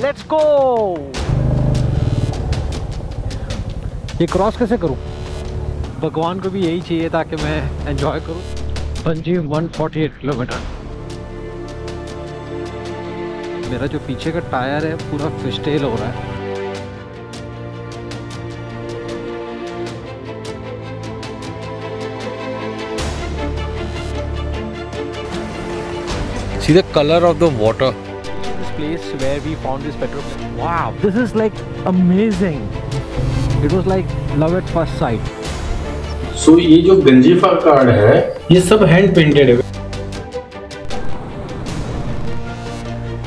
Let's go. ये cross कैसे करूं? भगवान को भी यही चाहिए ताकि मैं एंजॉय करूं। Bungee 148 kilometre. मेरा जो पीछे का टायर है पूरा फिस्टेल हो रहा है। See the color of the water. This place where we found this petrol plant. Wow, this is like amazing. It was like love at first sight. सो ये जो गंजीफा कार्ड है ये सब हैंड पेंटेड है।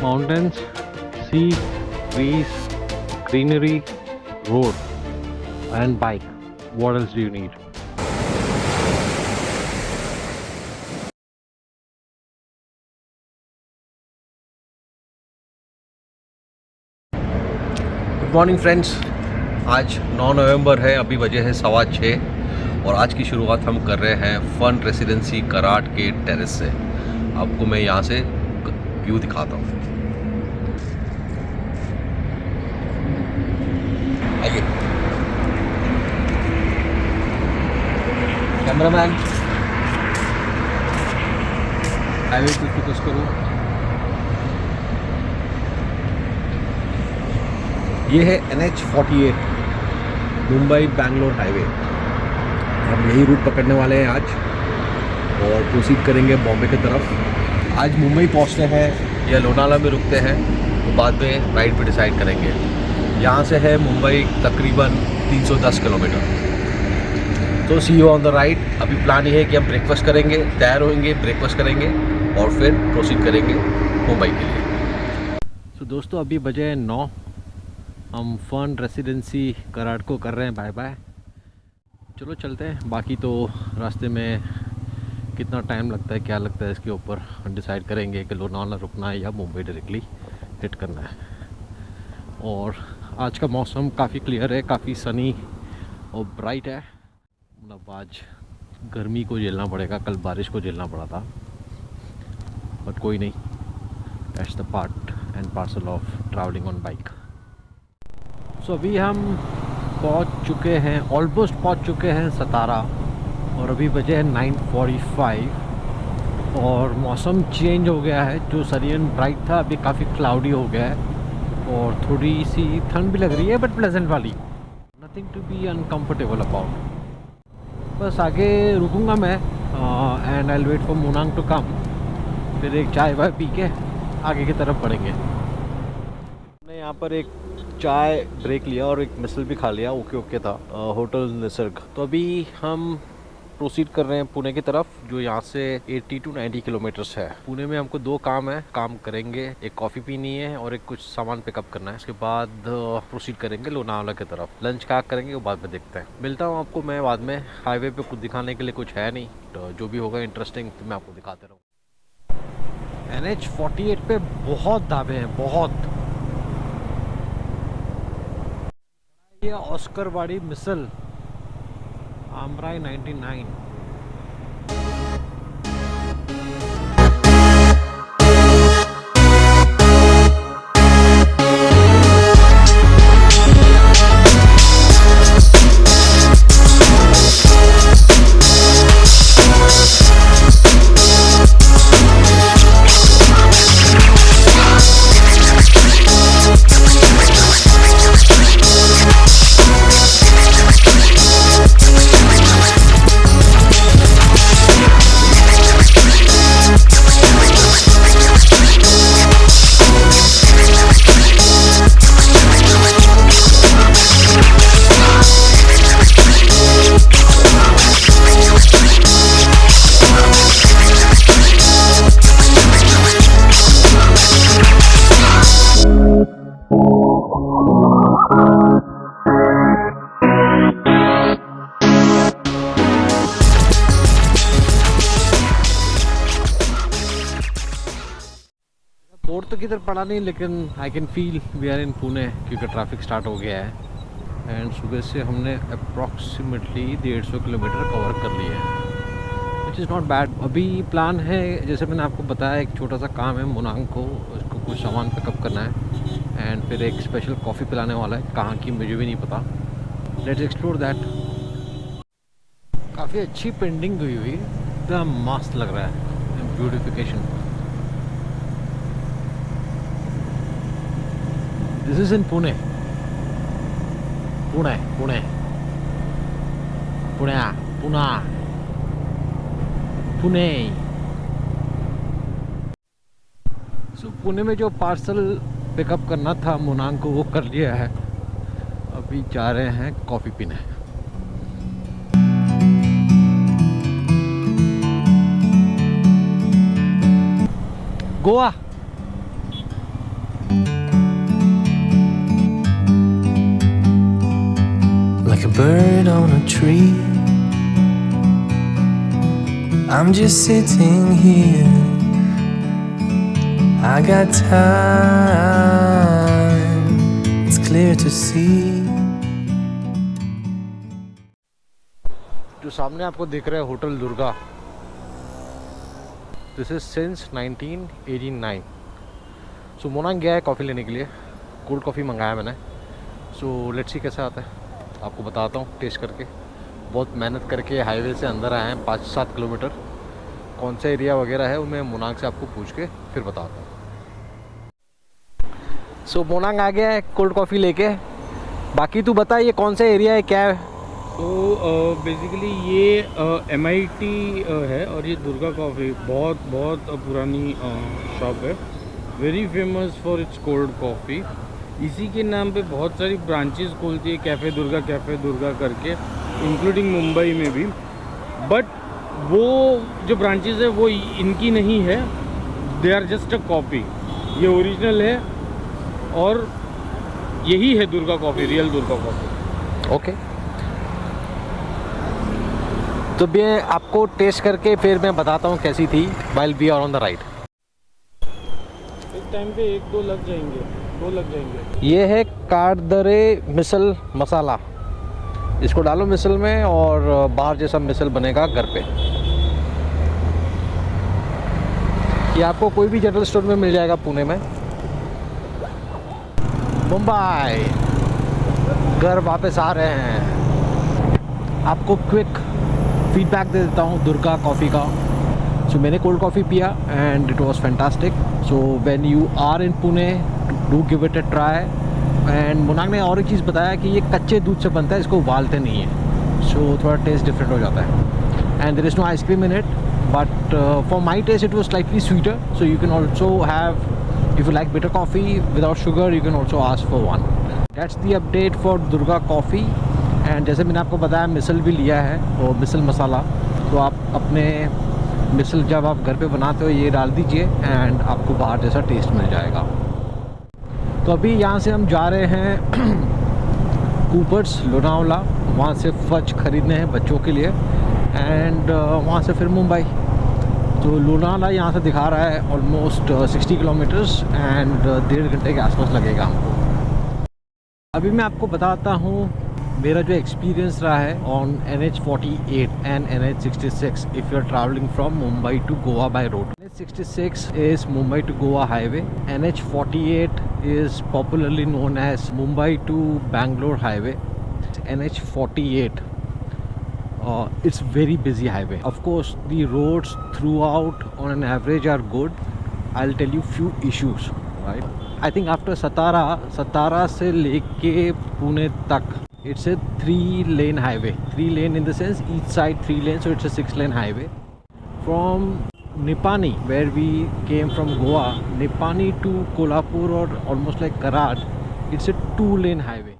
Mountains, sea, trees, greenery, road, and bike. What else do you need? Good morning friends. आज 9 नवंबर है, अभी बजे है 6:15 और आज की शुरुआत हम कर रहे हैं फन रेसिडेंसी कराट के टेरेस से। आपको मैं यहाँ से व्यू दिखाता हूँ। आइए कैमरामैन, हाईवे पे फोकस करो। ये है NH48 मुंबई बैंगलोर हाईवे। हम यही रूट पकड़ने वाले हैं आज और प्रोसीड करेंगे बॉम्बे की तरफ। आज मुंबई पहुंचते हैं या लोनावाला में रुकते हैं तो बाद में राइड पे डिसाइड करेंगे। यहाँ से है मुंबई तकरीबन 310 किलोमीटर। तो सी यू ऑन द राइड। अभी प्लान ये है कि हम ब्रेकफास्ट करेंगे, तैयार होंगे, ब्रेकफास्ट करेंगे और फिर प्रोसीड करेंगे मुंबई के लिए। तो दोस्तों अभी बजे 9। हम फन रेसिडेंसी कराट को कर रहे हैं बाय बाय। चलो चलते हैं। बाकी तो रास्ते में कितना टाइम लगता है, क्या लगता है, इसके ऊपर डिसाइड करेंगे कि लोनावाला रुकना है या मुंबई डायरेक्टली हिट करना है। और आज का मौसम काफ़ी क्लियर है, काफ़ी सनी और ब्राइट है। मतलब आज गर्मी को झेलना पड़ेगा, कल बारिश को झेलना पड़ा था, बट कोई नहीं, that's the part and parcel of travelling on bike. So अभी हम पहुंच चुके हैं, ऑलमोस्ट पहुंच चुके हैं सतारा और अभी बजे है 9:45 और मौसम चेंज हो गया है। जो सरियन ब्राइट था अभी काफ़ी क्लाउडी हो गया है और थोड़ी सी ठंड भी लग रही है, बट प्लेजेंट वाली, nothing to be uncomfortable about. बस आगे रुकूंगा मैं and I will wait for Monang to come. फिर एक चाय वाय पी के आगे की तरफ बढ़ेंगे। हमने यहाँ पर एक चाय ब्रेक लिया और एक मिसल भी खा लिया। ओके था होटल निसर्ग। तो अभी हम प्रोसीड कर रहे हैं पुणे की तरफ, जो यहाँ से 80 to 90 किलोमीटर्स है। पुणे में हमको 2 काम है, काम करेंगे, एक कॉफ़ी पीनी है और एक कुछ सामान पिकअप करना है। उसके बाद प्रोसीड करेंगे लोनावाला की तरफ। लंच क्या करेंगे वो बाद में देखते हैं। मिलता हूँ आपको मैं बाद में। हाईवे पे कुछ दिखाने के लिए कुछ है नहीं, तो जो भी होगा इंटरेस्टिंग तो मैं आपको दिखाते रहूँ। NH48 पे बहुत ढाबे हैं, बहुत। ये ऑस्करवाड़ी मिसल आमराई 99। बोर्ड तो किधर पड़ा नहीं, लेकिन I can feel we are in Pune क्योंकि ट्रैफिक स्टार्ट हो गया है। एंड सुबह से हमने अप्रॉक्सीमेटली 150 किलोमीटर कवर कर लिए हैं, विच इज़ नॉट बैड। अभी प्लान है, जैसे मैंने आपको बताया, एक छोटा सा काम है मोनांग को, उसको कुछ सामान पिकअप करना है एंड फिर एक स्पेशल कॉफ़ी पिलाने वाला है, कहाँ की मुझे भी नहीं पता। Let's explore that. काफ़ी अच्छी पेंटिंग हुई हुई, इतना मस्त लग रहा है, beautification. This is in Pune, Pune Pune Pune Pune Pune. So Pune में जो पार्सल पिकअप करना था मुनांग को, वो कर लिया है। अभी जा रहे हैं कॉफ़ी पीने। Goa. Like a bird on a tree, I'm just sitting here. I got time, it's clear to see. जो सामने आपको दिख रहा है hotel Durga, this is since 1989। सो मोनांग गया है कॉफ़ी लेने के लिए, कोल्ड कॉफ़ी मंगाया मैंने। सो लेट्स सी कैसा आता है, आपको बताता हूँ टेस्ट करके। बहुत मेहनत करके हाईवे से अंदर आए हैं 5-7 किलोमीटर। कौन सा एरिया वगैरह है वो मैं मोनांग से आपको पूछ के फिर बताता हूँ। सो मोनांग आ गया है कोल्ड कॉफ़ी लेके। बाकी तू बता ये कौन सा एरिया है, क्या है? तो बेसिकली ये MIT है और ये दुर्गा कॉफ़ी बहुत पुरानी शॉप है, very famous for it's cold coffee. इसी के नाम पे बहुत सारी ब्रांचेस खोलती है, कैफ़े दुर्गा करके, इंक्लूडिंग मुंबई में भी। बट वो जो ब्रांचेस है वो इनकी नहीं है, they are just a copy. ये ओरिजिनल है और यही है Durga coffee, real Durga coffee. Okay, तो मैं आपको टेस्ट करके फिर मैं बताता हूँ कैसी थी while we are on the ride. एक टाइम पे 1-2 लग जाएंगे। ये है कारदरे मिसल मसाला। इसको डालो मिसल में और बाहर जैसा मिसल बनेगा घर पे। ये आपको कोई भी जनरल स्टोर में मिल जाएगा पुणे में। मुंबई घर वापस आ रहे हैं। आपको क्विक फीडबैक दे देता हूँ दुर्गा कॉफ़ी का। सो मैंने कोल्ड कॉफ़ी पिया and it was fantastic. So when you are in Pune do give it a try. And Munang ने और एक चीज़ बताया कि ये कच्चे दूध से बनता है, इसको उबालते नहीं है। सो थोड़ा टेस्ट डिफरेंट हो जाता है। And there is no ice cream in it, but for my taste it was slightly sweeter. So you can also have, if you like bitter coffee without sugar, you can also ask for one. That's the update for Durga Coffee. And जैसे मैंने आपको बताया मिसल भी लिया है, और मिसल मसाला। तो आप अपने मिसल जब आप घर पे बनाते हो ये डाल दीजिए एंड आपको बाहर जैसा टेस्ट मिल जाएगा। तो अभी यहाँ से हम जा रहे हैं कूपर्स लोनावला, वहाँ से फज खरीदने हैं बच्चों के लिए एंड वहाँ से फिर मुंबई। तो लोनावला यहाँ से दिखा रहा है ऑलमोस्ट 60 किलोमीटर्स एंड 1.5 घंटे के आसपास लगेगा हमको। अभी मैं आपको बताता हूँ मेरा जो एक्सपीरियंस रहा है on NH48 and NH66 if you are travelling from Mumbai to Goa by road. NH66 is Mumbai to Goa highway. NH48 is popularly known as Mumbai to Bangalore highway. NH48 it's very busy highway. Of course the roads throughout on an average are good. I'll tell you few issues, right? I think after Satara से लेके पुणे तक it's a 3-lane highway. 3 lane in the sense each side 3 lanes, so it's a 6-lane highway. From Nipani, where we came from Goa, Nipani to Kolhapur or almost like Karad, it's a 2-lane highway.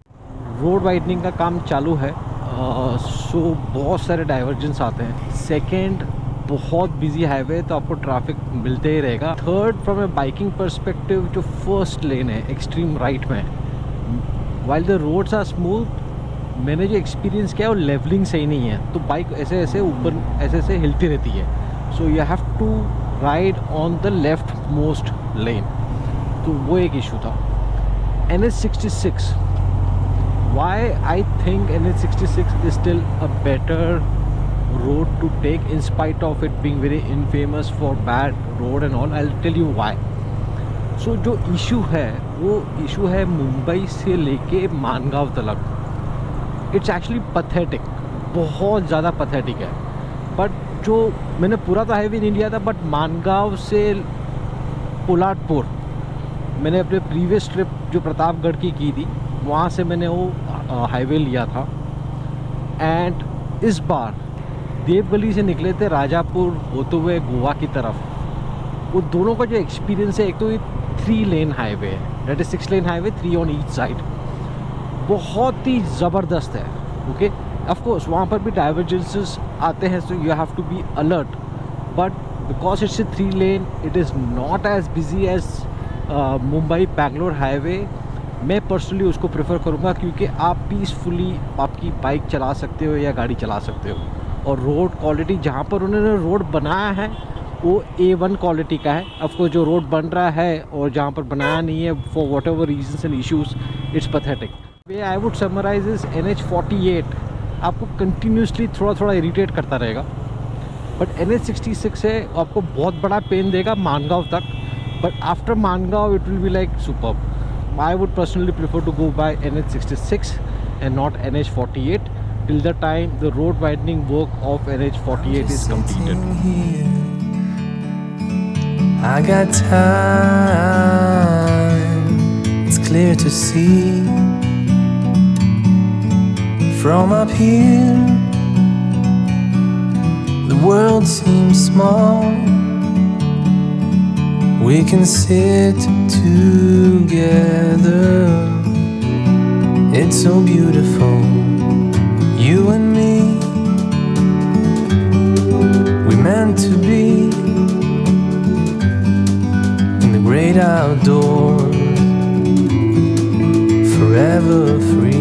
Road widening का काम चालू है, सो बहुत सारे divergence आते हैं। Second, बहुत busy highway, तो आपको ट्रैफिक मिलते ही रहेगा। Third, from a biking perspective जो फर्स्ट लेन है एक्सट्रीम राइट में, while the roads are smooth, मैंने जो एक्सपीरियंस किया वो लेवलिंग सही नहीं है, तो बाइक ऐसे ऐसे ऊपर ऐसे हिलती रहती है। So you have to ride on the left most lane, तो वो एक इशू था। NH66, why I think NH66 is still a better road to take in spite of it being very infamous for bad road and all. I'll tell you why. सो जो issue है वो issue है मुंबई से लेके मानगांव तक। It's actually pathetic, बहुत ज़्यादा pathetic है। बट जो मैंने पूरा तो हाईवे नहीं लिया था, बट मानगांव से पोलादपुर मैंने अपने प्रीवियस ट्रिप जो प्रतापगढ़ की थी, वहाँ से मैंने वो हाईवे लिया था। एंड इस बार देवगली से निकले थे राजापुर होते हुए गोवा की तरफ। वो दोनों का जो एक्सपीरियंस है, एक तो ये 3 लेन हाईवे है, that is 6 lane highway, 3 on each side, बहुत ही ज़बरदस्त है। ओके, ऑफ कोर्स वहाँ पर भी डाइवर्जेंसेस आते हैं, so you have to be alert, but because it's a 3 lane, it is not as busy as Mumbai Bangalore highway. मैं पर्सनली उसको प्रेफर करूँगा, क्योंकि आप पीसफुली आपकी बाइक चला सकते हो या गाड़ी चला सकते हो। और रोड क्वालिटी जहाँ पर उन्होंने रोड बनाया है वो A1 क्वालिटी का है। ऑफकोर्स जो रोड बन रहा है और जहाँ पर बनाया नहीं है, for whatever reasons and issues, it's pathetic. Way I would summarise is NH48 आपको कंटिन्यूसली थोड़ा इरिटेट करता रहेगा, बट NH66 है आपको बहुत बड़ा पेन देगा मानगांव तक, but after Mangaon it will be like superb. I would personally prefer to go by NH66 and not NH48 till the time the road widening work of NH48 is completed. I got time, it's clear to see. From up here, the world seems small. We can sit together, it's so beautiful, you and me. We meant to be in the great outdoors, forever free.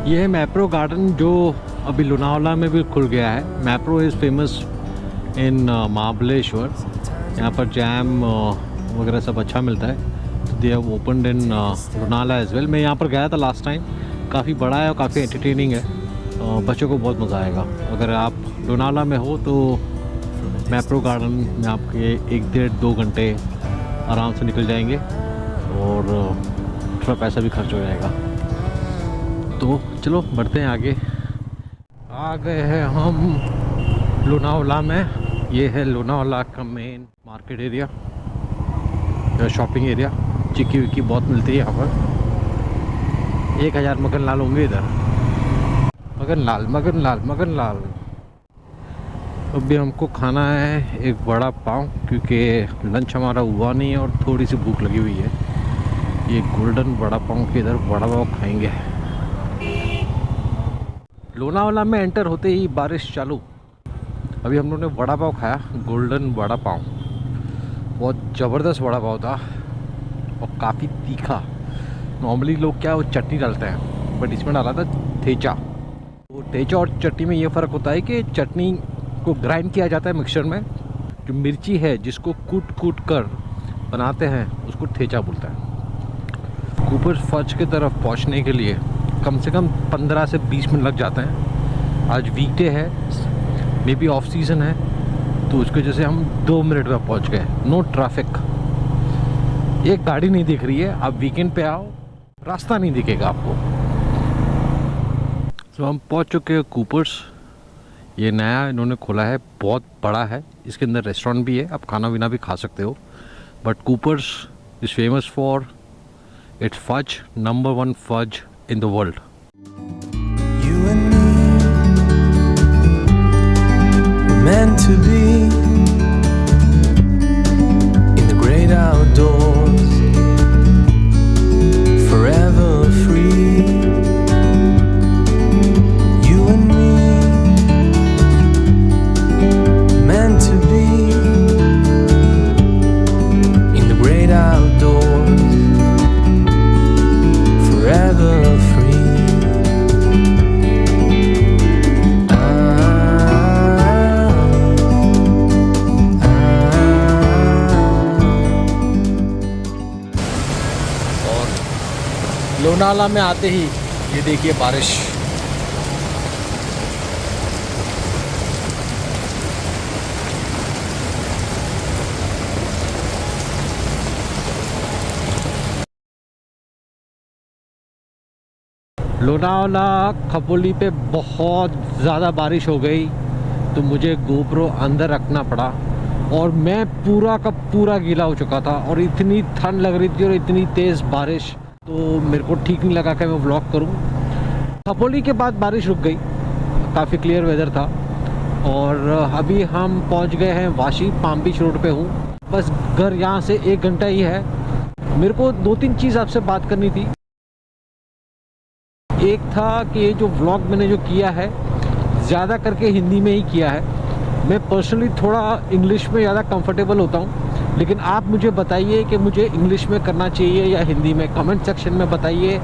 ये है Mapro garden जो अभी लोनावला में भी खुल गया है। Mapro is famous in Mahabaleshwar, यहाँ पर जैम वगैरह सब अच्छा मिलता है। तो they have opened in Lonavala as well. मैं यहाँ पर गया था लास्ट टाइम, काफ़ी बड़ा है और काफ़ी एंटरटेनिंग है, बच्चों को बहुत मज़ा आएगा। अगर आप लोनावला में हो तो मैप्रो गार्डन में आपके 1-1.5-2 घंटे आराम से निकल जाएंगे और थोड़ा पैसा भी खर्च हो जाएगा। तो चलो बढ़ते हैं आगे। आ गए हैं हम लोनावला में। ये है लोनावला का मेन मार्केट एरिया या शॉपिंग एरिया। चिक्की विक्की बहुत मिलती है यहाँ पर। 1000 मगन लाल होंगे इधर, मगन लाल मगन लाल मगन लाल। अभी हमको खाना है एक बड़ा पाव, क्योंकि लंच हमारा हुआ नहीं है और थोड़ी सी भूख लगी हुई है। ये गोल्डन बड़ा पाव के इधर बड़ा पाव खाएंगे। लोनावला में एंटर होते ही बारिश चालू। अभी हम लोगों ने वड़ा पाव खाया, गोल्डन वड़ा पाव। बहुत ज़बरदस्त वड़ा पाव था और काफ़ी तीखा। नॉर्मली लोग क्या वो चटनी डालते हैं, बट इसमें डाला था ठेचा। तो ठेचा और चटनी में ये फ़र्क होता है कि चटनी को ग्राइंड किया जाता है मिक्सचर में, जो मिर्ची है जिसको कूट कर बनाते हैं उसको ठेचा बोलता है। कूपर फर्ज की तरफ पहुँचने के लिए कम से कम 15 से 20 मिनट लग जाते हैं। आज वीकडे है, मे बी ऑफ सीज़न है, तो उसकी वजह से हम 2 मिनट में पहुंच गए। नो ट्रैफिक, एक गाड़ी नहीं दिख रही है। आप वीकेंड पे आओ, रास्ता नहीं दिखेगा आपको। तो हम पहुंच चुके हैं कूपर्स। ये नया इन्होंने खोला है, बहुत बड़ा है। इसके अंदर रेस्टोरेंट भी है, आप खाना वाना भी खा सकते हो। But Coopers is famous for its fudge, number 1 fudge in the world. You and me were meant to be in the great outdoors, forever free. You and me meant to be in the great outdoors, forever free. Lonavala में आते ही ये देखिए बारिश। लोनावाला खपोली पे बहुत ज़्यादा बारिश हो गई तो मुझे गोप्रो अंदर रखना पड़ा और मैं पूरा का पूरा गीला हो चुका था और इतनी ठंड लग रही थी और इतनी तेज़ बारिश, तो मेरे को ठीक नहीं लगा कि मैं व्लॉग करूं। खपोली के बाद बारिश रुक गई, काफ़ी क्लियर वेदर था और अभी हम पहुंच गए हैं वाशी, पाम बीच रोड पे हूँ। बस घर यहाँ से 1 घंटा ही है। मेरे को 2-3 चीज़ आपसे बात करनी थी। एक था कि ये जो व्लॉग मैंने जो किया है ज़्यादा करके हिंदी में ही किया है। मैं पर्सनली थोड़ा इंग्लिश में ज़्यादा कंफर्टेबल होता हूँ, लेकिन आप मुझे बताइए कि मुझे इंग्लिश में करना चाहिए या हिंदी में। कमेंट सेक्शन में बताइए।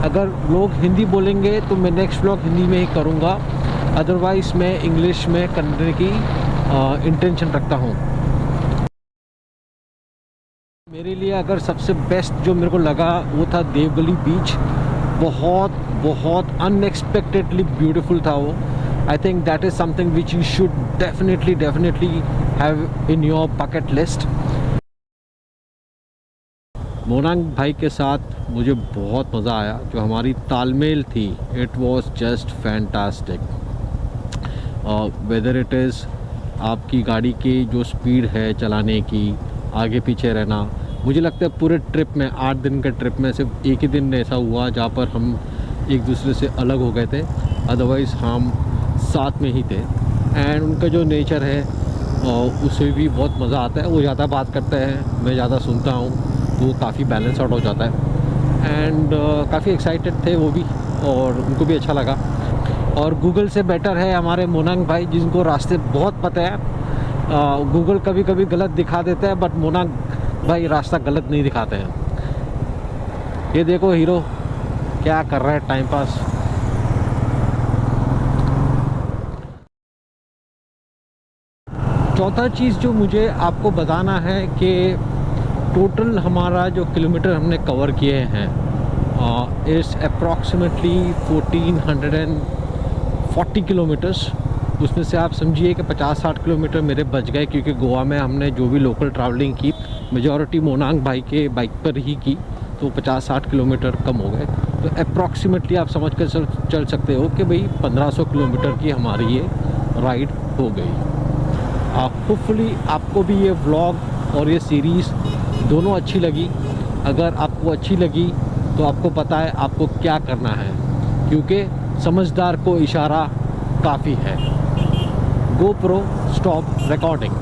अगर लोग हिंदी बोलेंगे तो मैं नेक्स्ट व्लॉग हिंदी में ही करूँगा, अदरवाइज़ मैं इंग्लिश में करने की इंटेंशन रखता हूँ। मेरे लिए अगर सबसे बेस्ट जो मेरे को लगा वो था देवगली बीच। बहुत अनएक्सपेक्टेडली ब्यूटीफुल था वो। I think that is something which you should definitely have in your bucket list. Monang भाई के साथ मुझे बहुत मज़ा आया, जो हमारी तालमेल थी it was just fantastic. Whether it is आपकी गाड़ी की जो स्पीड है चलाने की, आगे पीछे रहना, मुझे लगता है पूरे ट्रिप में 8 दिन के ट्रिप में सिर्फ एक ही दिन ऐसा हुआ जहाँ पर हम एक दूसरे से अलग हो गए थे, अदरवाइज़ हम साथ में ही थे। एंड उनका जो नेचर है उससे भी बहुत मज़ा आता है। वो ज़्यादा बात करते हैं, मैं ज़्यादा सुनता हूँ, तो वो काफ़ी बैलेंस आउट हो जाता है। एंड काफ़ी एक्साइटेड थे वो भी और उनको भी अच्छा लगा। और गूगल से बेटर है हमारे मोनांग भाई, जिनको रास्ते बहुत पता है। गूगल कभी कभी गलत दिखा देता है, बट मोनांग भाई रास्ता गलत नहीं दिखाते हैं। ये देखो हीरो क्या कर रहा है, टाइम पास। चौथा चीज़ जो मुझे आपको बताना है कि टोटल हमारा जो किलोमीटर हमने कवर किए हैं इज़ अप्रॉक्सीमेटली 1440 किलोमीटर्स। उसमें से आप समझिए कि 50-60 किलोमीटर मेरे बच गए, क्योंकि गोवा में हमने जो भी लोकल ट्रैवलिंग की मेजॉरिटी मोनांग भाई के बाइक पर ही की, तो 50-60 किलोमीटर कम हो गए। तो अप्रॉक्सीमेटली आप समझ कर चल सकते हो कि भाई 1500 किलोमीटर की हमारी ये राइड हो गई। होपफुली आपको भी ये व्लॉग और ये सीरीज़ दोनों अच्छी लगी। अगर आपको अच्छी लगी तो आपको पता है आपको क्या करना है, क्योंकि समझदार को इशारा काफ़ी है। GoPro stop recording.